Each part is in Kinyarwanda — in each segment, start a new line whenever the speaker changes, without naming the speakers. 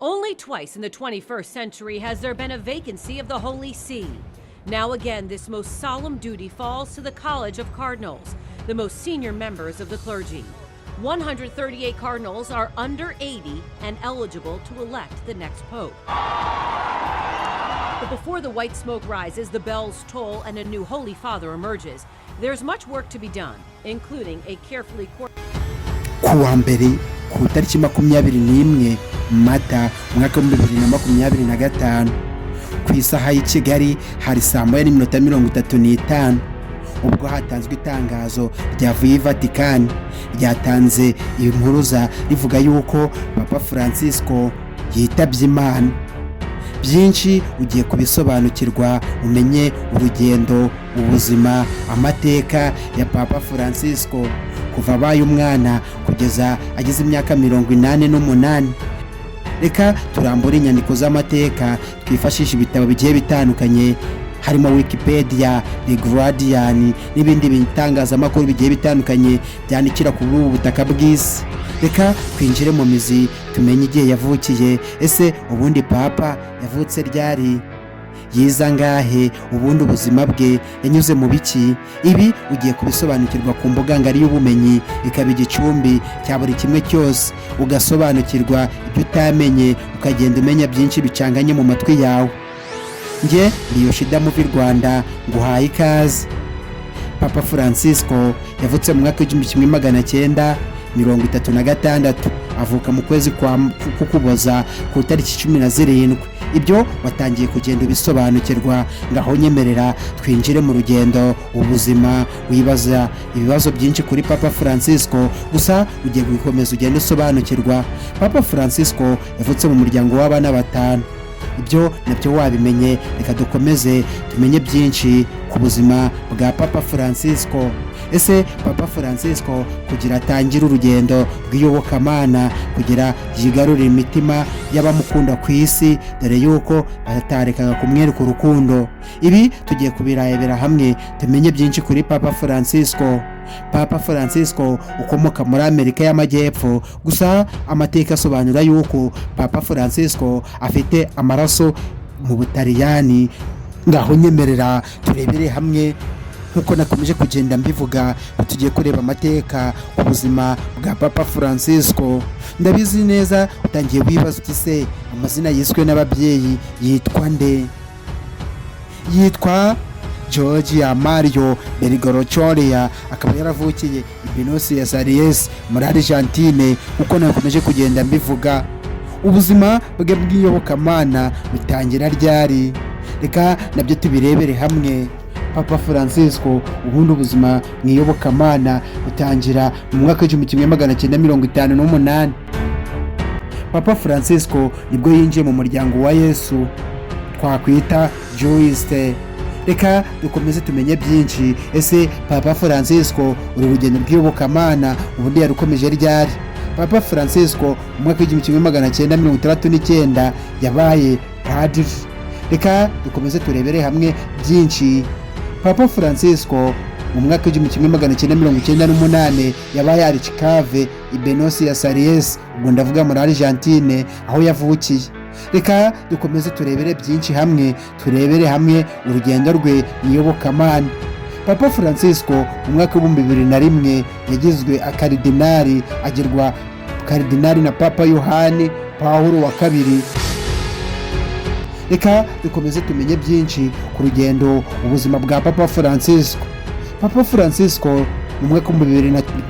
Only twice in the 21st century has there been a vacancy of the Holy See. Now again, this most solemn duty falls to the College of Cardinals, the most senior members of the clergy. 138 cardinals are under 80 and eligible to elect the next pope. But before the white smoke rises, the bells toll, and a new Holy Father emerges. There's much work to be done, including a carefully
kuwa mbere ku tariki 21 Mata mwaka wa 2025 ku isaha y'i Kigali hari saa 1:35 ubwo hatanzwe itangazo ryavuye Vatican ryatanze impuruza rivuga yuko Papa Francisco yitabye Imana. Byinshi ugiye kubisobanukirwa, umenye urugendo, ubuzima, amateka ya Papa Francisco kuva abaye umwana kugeza ageze imyaka 88. Reka turambure inyandiko z'amateka, twifashisha ibitabo bigiye bitandukanye harimo Wikipedia, The Guardian n'ibindi bitangazamakuru bigiye bitandukanye byandikira ku butaka bw'isi. Reka twinjire mu mizi, tumenye igihe yavukiye. Ese ubundi Papa yavutse ryari? Yiza ngahe? Ubundi ubuzima bwe yanyuze mu biki? Ibi ugiye kubisobanukirwa ku mbuga ngari y'ubumenyi, ikaba igicumbi cya buri kimwe cyose, ugasobanukirwa ibyo utamenye, ukagenda umenya byinshi bicanganye mu matwi yawe. Nge Yoshida Muvi Rwanda nguhaye ikaze. Papa Francisco yavutse mu mwaka w'1936, avuka mu kwezi kwa Ukuboza ku tariki 17. Ibyo watangiye kugenda bisobanukirwa, ngaho nyemerera twinjire mu rugendo, ubuzima, wibaza ibibazo byinshi kuri Papa Francisco, gusa ugiye gukomeza ugenda usobanukirwa. Papa Francisco yavutse mu muryango w'abana 5. Ibyo nabyo wabimenye. Reka dukomeze tumenye byinshi ku buzima bwa Papa Francisco. Ese Papa Francisco kugira atangire urugendo rw'iyobokamana, kugira yigarurire imitima y'abamukunda ku isi, dore yuko batarekaga kumwereka urukundo. Ibi tugiye kubirebera hamwe, tumenye byinshi kuri Papa Francisco. Papa Francisco ukomoka muri Amerika y'Amajyepfo, gusa amateka asobanura yuko Papa Francisco afite amaraso mu Butaliyani. Ngaho nyemerera turebere hamwe nkuko nakomeje kugenda mbivuga, tugiye kureba amateka ku buzima bwa Papa Francisco. Ndabizi neza utangiye wibaza uti se amazina yiswe n'ababyeyi yitwa nde? Yitwa Georgia Mario Bergoglio, akaba yaravukiye i Buenos Aires muri Argentine. uko nakomeje kugenda mbivuga, ubuzima bwe bw'iyobokamana butangira ryari? Reka nabyo tubirebere hamwe. Papa Francisco ubundi ubuzima mwiyobokamana butangira mu mwaka w'1958. Papa Francisco nibwo yinjiye mu muryango wa Yesu, twakwita Jewisite. Reka dukomeze tumenye byinshi. Ese Papa Francisco uru rugendo rw'iyobokamana ubundi yarukomeje ryari? Papa Francisco mu mwaka w'1969 yabaye padiri. Reka dukomeze turebere hamwe byinshi. Papa Francisco mu mwaka w'1998 yabaye archicave i Buenos Aires, ubwo ndavuga muri Argentine aho yavukiye. Reka dukomeze turebere byinshi hamwe, turebere hamwe urugendo rwe iyobokamana. Papa Francisco mu mwaka w'2001 yagizwe akaridinari, agirwa karidinari na Papa Yohani Paulo wa kabiri. Reka dukomeze tumenye byinshi ku rugendo, ubuzima bwa Papa Francisco. Papa Francisco mu mwaka wa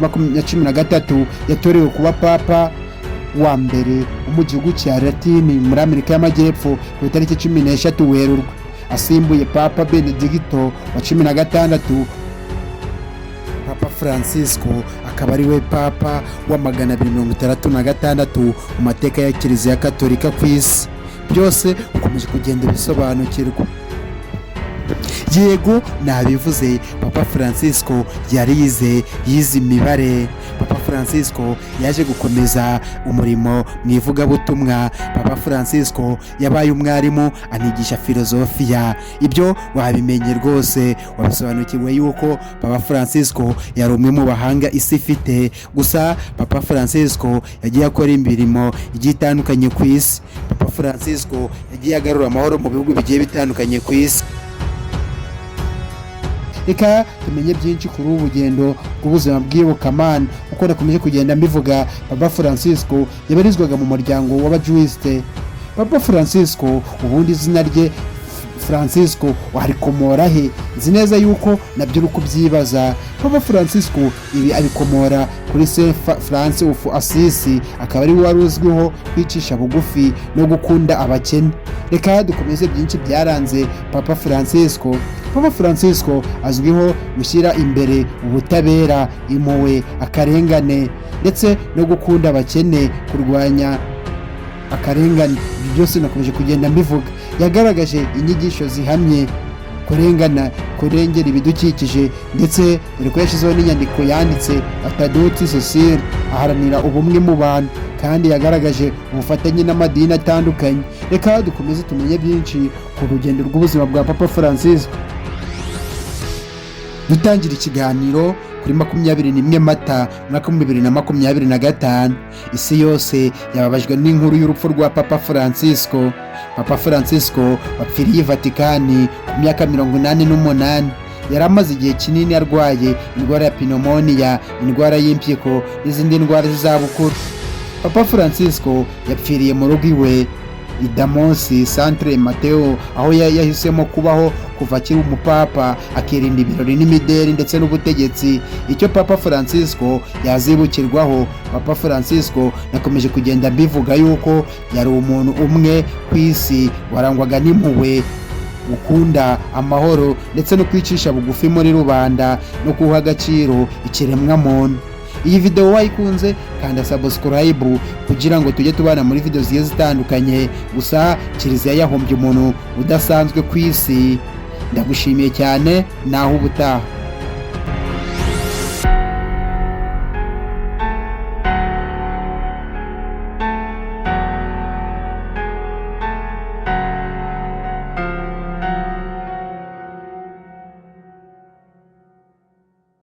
2013 yatorewe kuba Papa wa mbere mu gihugu cya Latini muri Amerika y'Amajyepfo ku tariki 13 Werurwe, asimbuye Papa Benedicto wa 16. Papa Francisco akaba ari we Papa wa 266 mu mateka ya Kiliziya Katolika ku isi. Byose ukomeje kugenda bisobanukirwa. Yego nabivuze, Papa Francisco yize imibare. Papa Francisco yaje gukomeza umurimo mu ivugabutumwa. Papa Francisco yabaye umwarimu anigisha filozofiya. Ibyo wabimenye rwose, wabisobanukiwe yuko Papa Francisco yari umwe mu bahanga isi ifite. Gusa Papa Francisco yagiye akora imirimo igiye itandukanye ku isi. Papa Francisco yagiye agarura amahoro mu bihugu bigiye bitandukanye ku isi. Reka tumenye byinshi kuri ubu rugendo rw'ubuzima bw'iyobokamana. Uko nakomeje kugenda mbivuga, Papa Francisco yabarizwaga mu muryango w'abajuwiste. Papa Francisco ubundi izina rye Francisco warikomora he? Nzi neza yuko nabyo uri kubyibaza. Papa Francisco ibi abikomora kuri Saint Francis of Assisi, akaba ari wari uzwiho kwicisha bugufi no gukunda abakene. Reka dukomeze byinshi byaranze Papa Francisco. Papa Francisco azwiho gushyira imbere ubutabera, impuhwe, akarengane ndetse no gukunda abakene, kurwanya akarengane. Ibyo byose nakomeje kugenda mbivuga. Yagaragaje inyigisho zihamye, kurengera ibidukikije, ndetse dore ko yashyizeho n'inyandiko yanditse Atadoti Cecile, aharanira ubumwe mu bantu, kandi yagaragaje ubufatanye n'amadini atandukanye. Reka dukomeze tumenye byinshi ku rugendo rw'ubuzima bwa Papa Francisco. Dutangira ikiganiro kuri 21 Mata 2025. Isi yose yababajwe n'inkuru y'urupfu rwa Papa Francisco. Papa Francisco wapfiriye Vatikani ku myaka 88. Yari amaze igihe kinini arwaye indwara ya pneumonia, indwara y'impyiko n'izindi ndwara z'izabukuru. Papa Francisco yapfiriye mu rugo iwe i Damosi, Centre Mateo, aho yahisemo kubaho kuva akiri umupapa, akirinda ibirori n'imideri ndetse n'ubutegetsi. Icyo Papa Francisco yazibukirwaho, Papa Francisco nakomeje kugenda mbivuga yuko yari umuntu umwe ku isi warangwaga n'impuhwe, gukunda amahoro ndetse no kwicisha bugufi muri rubanda no guha agaciro ikiremwa muntu. Iyi video wayikunze kanda subscribe kugira ngo tujye tubana muri video zigiye zitandukanye. Gusa Kiliziya yahombye umuntu udasanzwe ku isi. Ndagushimiye cyane, naho ubutaha.